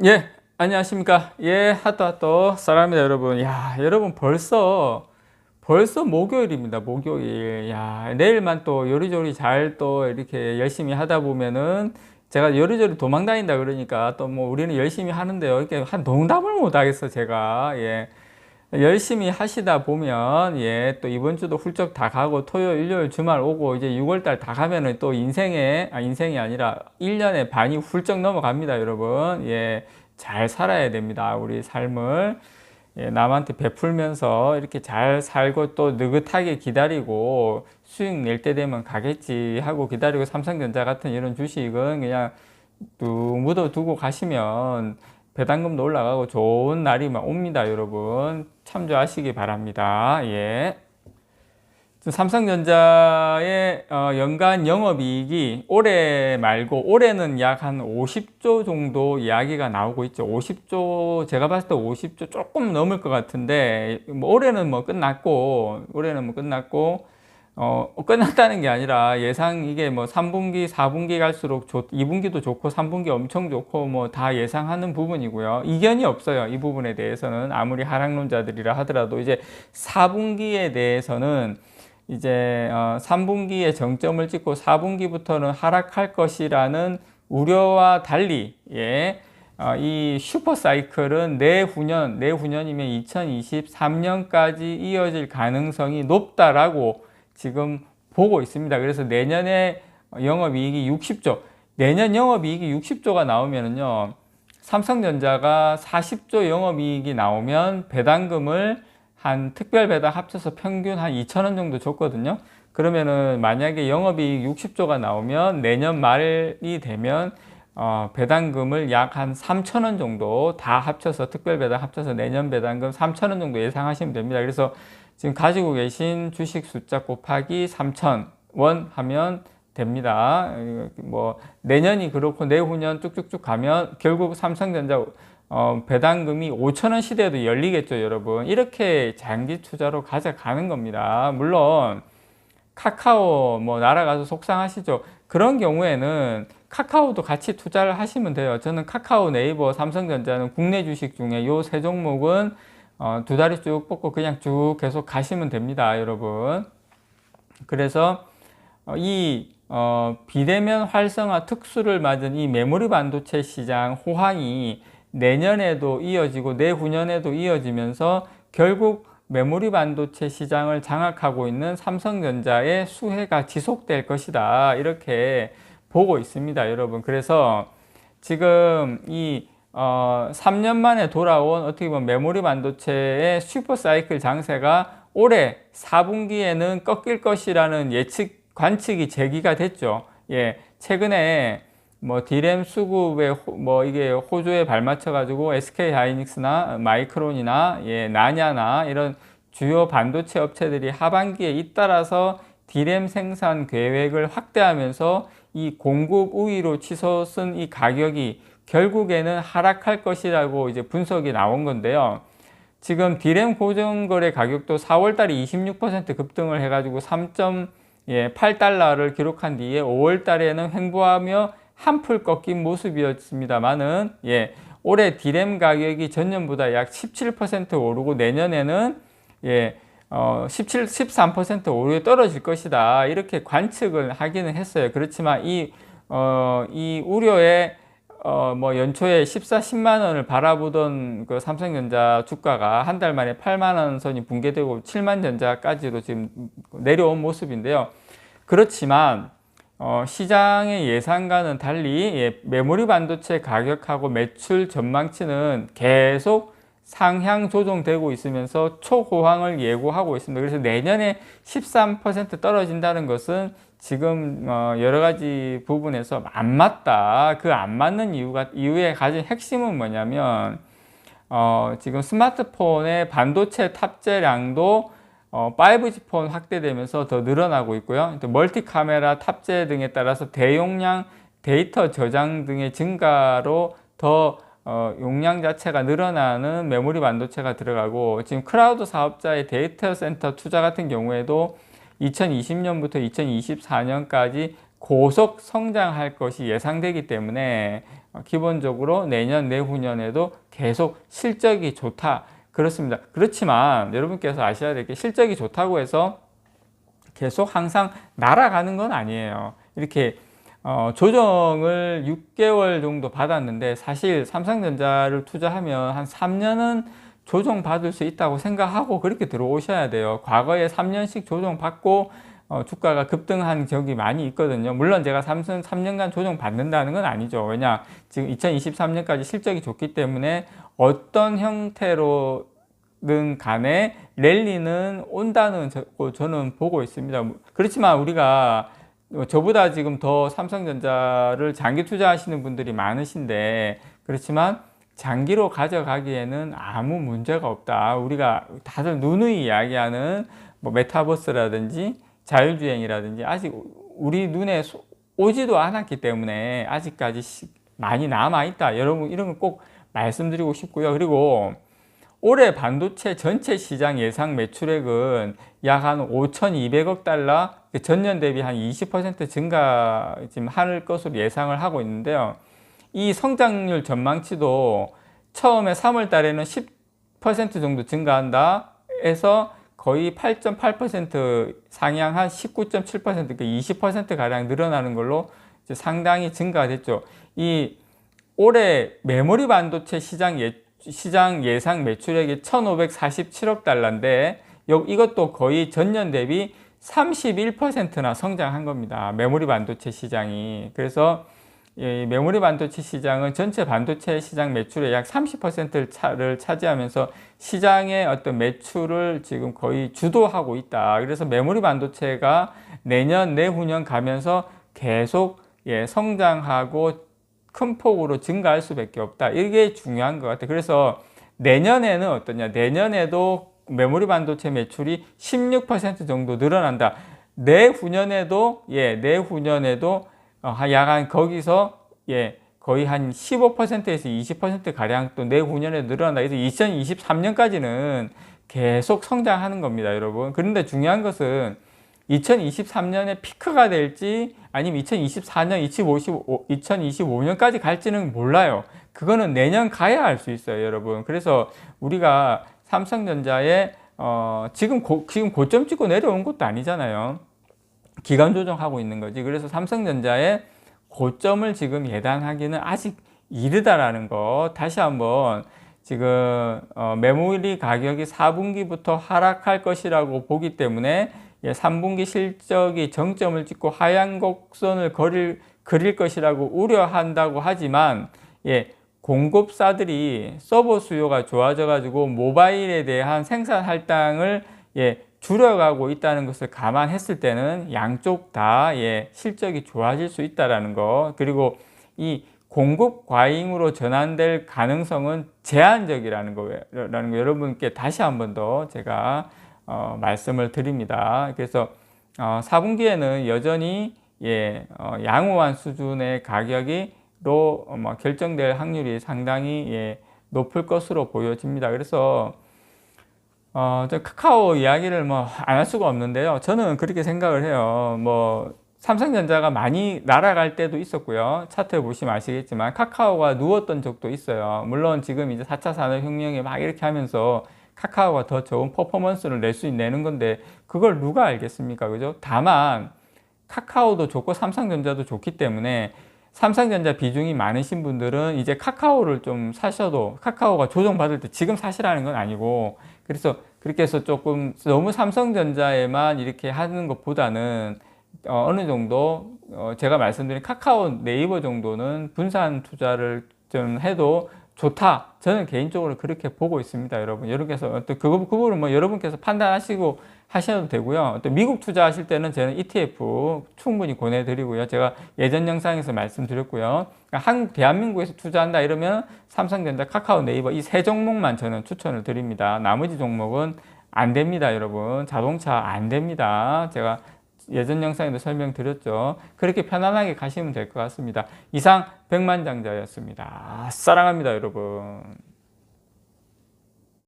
예, 안녕하십니까. 예, 핫도핫도 사람입니다, 여러분. 야, 여러분 벌써 목요일입니다, 목요일. 야, 내일만 또 요리조리 잘 또 이렇게 열심히 하다 보면은 제가 요리조리 도망 다닌다 그러니까 또 뭐 우리는 열심히 하는데요. 이렇게 한 농담을 못 하겠어, 제가. 예. 열심히 하시다 보면 예, 또 이번 주도 훌쩍 다 가고 토요일, 일요일, 주말 오고 이제 6월 달 다 가면은 또 인생이 아니라 1년의 반이 훌쩍 넘어갑니다, 여러분. 예. 잘 살아야 됩니다. 우리 삶을. 예, 남한테 베풀면서 이렇게 잘 살고 또 느긋하게 기다리고 수익 낼 때 되면 가겠지 하고 기다리고 삼성전자 같은 이런 주식은 그냥 뚝 묻어두고 가시면 배당금도 올라가고 좋은 날이 옵니다, 여러분. 참조하시기 바랍니다. 예. 삼성전자의 연간 영업이익이 올해 말고 올해는 약 한 50조 정도 이야기가 나오고 있죠. 50조, 제가 봤을 때 50조 조금 넘을 것 같은데 뭐 올해는 끝났고 끝났다는 게 아니라 예상 이게 뭐 3분기, 4분기 갈수록 2분기도 좋고 3분기 엄청 좋고 뭐 다 예상하는 부분이고요. 이견이 없어요. 이 부분에 대해서는 아무리 하락론자들이라 하더라도 이제 4분기에 대해서는 이제 3분기에 정점을 찍고 4분기부터는 하락할 것이라는 우려와 달리 예, 이 슈퍼 사이클은 내후년이면 2023년까지 이어질 가능성이 높다라고 지금 보고 있습니다. 그래서 내년에 영업이익이 60조, 내년 영업이익이 60조가 나오면은요, 삼성전자가 40조 영업이익이 나오면 배당금을 한 특별 배당 합쳐서 평균 한 2,000원 정도 줬거든요. 그러면은 만약에 영업이익 60조가 나오면 내년 말이 되면 배당금을 약 한 3,000원 정도 다 합쳐서 특별 배당 합쳐서 내년 배당금 3,000원 정도 예상하시면 됩니다. 그래서 지금 가지고 계신 주식 숫자 곱하기 3,000원 하면 됩니다. 뭐 내년이 그렇고 내후년 쭉쭉쭉 가면 결국 삼성전자 배당금이 5,000원 시대도 열리겠죠, 여러분. 이렇게 장기 투자로 가져가는 겁니다. 물론 카카오 뭐 날아가서 속상하시죠. 그런 경우에는 카카오도 같이 투자를 하시면 돼요. 저는 카카오, 네이버, 삼성전자는 국내 주식 중에 요 세 종목은 두 다리 쭉 뻗고 그냥 쭉 계속 가시면 됩니다, 여러분. 그래서 비대면 활성화 특수를 맞은 이 메모리 반도체 시장 호황이 내년에도 이어지고 내후년에도 이어지면서 결국 메모리 반도체 시장을 장악하고 있는 삼성전자의 수혜가 지속될 것이다. 이렇게 보고 있습니다, 여러분. 그래서 지금 3년 만에 돌아온 어떻게 보면 메모리 반도체의 슈퍼 사이클 장세가 올해 4분기에는 꺾일 것이라는 관측이 제기가 됐죠. 예, 최근에 뭐 디램 수급에 이게 호조에 발맞춰 가지고 SK 하이닉스나 마이크론이나 예, 나냐나 이런 주요 반도체 업체들이 하반기에 잇따라서 디램 생산 계획을 확대하면서 이 공급 우위로 치솟은 이 가격이 결국에는 하락할 것이라고 이제 분석이 나온 건데요. 지금 디램 고정거래 가격도 4월달에 26% 급등을 해가지고 3.8달러를 기록한 뒤에 5월달에는 횡보하며 한풀 꺾인 모습이었습니다만은 예, 올해 디램 가격이 전년보다 약 17% 오르고 내년에는 예, 13% 오르게 떨어질 것이다. 이렇게 관측을 하기는 했어요. 그렇지만 이 우려에 뭐 연초에 10만 원을 바라보던 그 삼성전자 주가가 한 달 만에 8만 원 선이 붕괴되고 7만 전자까지도 지금 내려온 모습인데요. 그렇지만 시장의 예상과는 달리 예, 메모리 반도체 가격하고 매출 전망치는 계속 상향 조정되고 있으면서 초호황을 예고하고 있습니다. 그래서 내년에 13% 떨어진다는 것은 지금 여러 가지 부분에서 안 맞다. 그 안 맞는 이유의 가진 핵심은 뭐냐면 지금 스마트폰의 반도체 탑재량도 5G 폰 확대되면서 더 늘어나고 있고요. 또 멀티 카메라 탑재 등에 따라서 대용량 데이터 저장 등의 증가로 더 용량 자체가 늘어나는 메모리 반도체가 들어가고, 지금 클라우드 사업자의 데이터 센터 투자 같은 경우에도 2020년부터 2024년까지 고속 성장할 것이 예상되기 때문에 기본적으로 내년, 내후년에도 계속 실적이 좋다. 그렇습니다. 그렇지만 여러분께서 아셔야 될 게 실적이 좋다고 해서 계속 항상 날아가는 건 아니에요. 이렇게 조정을 6개월 정도 받았는데 사실 삼성전자를 투자하면 한 3년은 조정받을 수 있다고 생각하고 그렇게 들어오셔야 돼요. 과거에 3년씩 조정받고 주가가 급등한 적이 많이 있거든요. 물론 제가 삼성 3년간 조정받는다는 건 아니죠. 왜냐, 지금 2023년까지 실적이 좋기 때문에 어떤 형태로든 간에 랠리는 온다는 저는 보고 있습니다. 그렇지만 우리가 저보다 지금 더 삼성전자를 장기 투자하시는 분들이 많으신데, 그렇지만 장기로 가져가기에는 아무 문제가 없다. 우리가 다들 누누이 이야기하는 뭐 메타버스라든지 자율주행이라든지 아직 우리 눈에 오지도 않았기 때문에 아직까지 많이 남아있다. 여러분, 이런 거 꼭 말씀드리고 싶고요. 그리고 올해 반도체 전체 시장 예상 매출액은 약 한 5,200억 달러, 전년 대비 한 20% 증가 지금 할 것으로 예상을 하고 있는데요. 이 성장률 전망치도 처음에 3월 달에는 10% 정도 증가한다 해서 거의 8.8% 상향한 19.7%, 20% 가량 늘어나는 걸로 이제 상당히 증가됐죠. 이 올해 메모리 반도체 시장 예상 매출액이 1,547억 달러인데 이것도 거의 전년 대비 31%나 성장한 겁니다. 메모리 반도체 시장이. 그래서 이 메모리 반도체 시장은 전체 반도체 시장 매출의 약 30%를 차지하면서 시장의 어떤 매출을 지금 거의 주도하고 있다. 그래서 메모리 반도체가 내년, 내후년 가면서 계속 성장하고 큰 폭으로 증가할 수밖에 없다. 이게 중요한 것 같아요. 그래서 내년에는 어떠냐? 내년에도 메모리 반도체 매출이 16% 정도 늘어난다. 내후년에도 약간 거기서 거의 한 15%에서 20% 가량 또 내후년에 늘어난다. 그래서 2023년까지는 계속 성장하는 겁니다, 여러분. 그런데 중요한 것은 2023년에 피크가 될지 아니면 2024년, 2025년까지 갈지는 몰라요. 그거는 내년 가야 알 수 있어요, 여러분. 그래서 우리가 삼성전자에 지금 고점 찍고 내려온 것도 아니잖아요. 기간 조정하고 있는 거지. 그래서 삼성전자의 고점을 지금 예단하기는 아직 이르다라는 거 다시 한번 지금 메모리 가격이 4분기부터 하락할 것이라고 보기 때문에 3분기 실적이 정점을 찍고 하향 곡선을 그릴 것이라고 우려한다고 하지만 공급사들이 서버 수요가 좋아져 가지고 모바일에 대한 생산 할당을 줄여가고 있다는 것을 감안했을 때는 양쪽 다 실적이 좋아질 수 있다는 거, 그리고 이 공급 과잉으로 전환될 가능성은 제한적이라는 거 여러분께 다시 한 번 더 제가 말씀을 드립니다. 그래서 4분기에는 여전히 양호한 수준의 가격으로 결정될 확률이 상당히 높을 것으로 보여집니다. 그래서 저 카카오 이야기를 안 할 수가 없는데요. 저는 그렇게 생각을 해요. 삼성전자가 많이 날아갈 때도 있었고요. 차트 보시면 아시겠지만 카카오가 누웠던 적도 있어요. 물론 지금 이제 4차 산업혁명에 막 이렇게 하면서 카카오가 더 좋은 퍼포먼스를 내는 건데 그걸 누가 알겠습니까? 그죠? 다만 카카오도 좋고 삼성전자도 좋기 때문에 삼성전자 비중이 많으신 분들은 이제 카카오를 좀 사셔도, 카카오가 조정받을 때 지금 사시라는 건 아니고, 그래서 그렇게 해서 조금 너무 삼성전자에만 이렇게 하는 것보다는 어느 정도 제가 말씀드린 카카오, 네이버 정도는 분산 투자를 좀 해도 좋다. 저는 개인적으로 그렇게 보고 있습니다, 여러분. 여러분께서 또 그 부분은 여러분께서 판단하시고 하셔도 되고요. 또 미국 투자하실 때는 저는 ETF 충분히 권해드리고요. 제가 예전 영상에서 말씀드렸고요. 대한민국에서 투자한다 이러면 삼성전자, 카카오, 네이버 이 세 종목만 저는 추천을 드립니다. 나머지 종목은 안 됩니다, 여러분. 자동차 안 됩니다. 제가 예전 영상에도 설명드렸죠. 그렇게 편안하게 가시면 될 것 같습니다. 이상 백만장자였습니다. 사랑합니다, 여러분.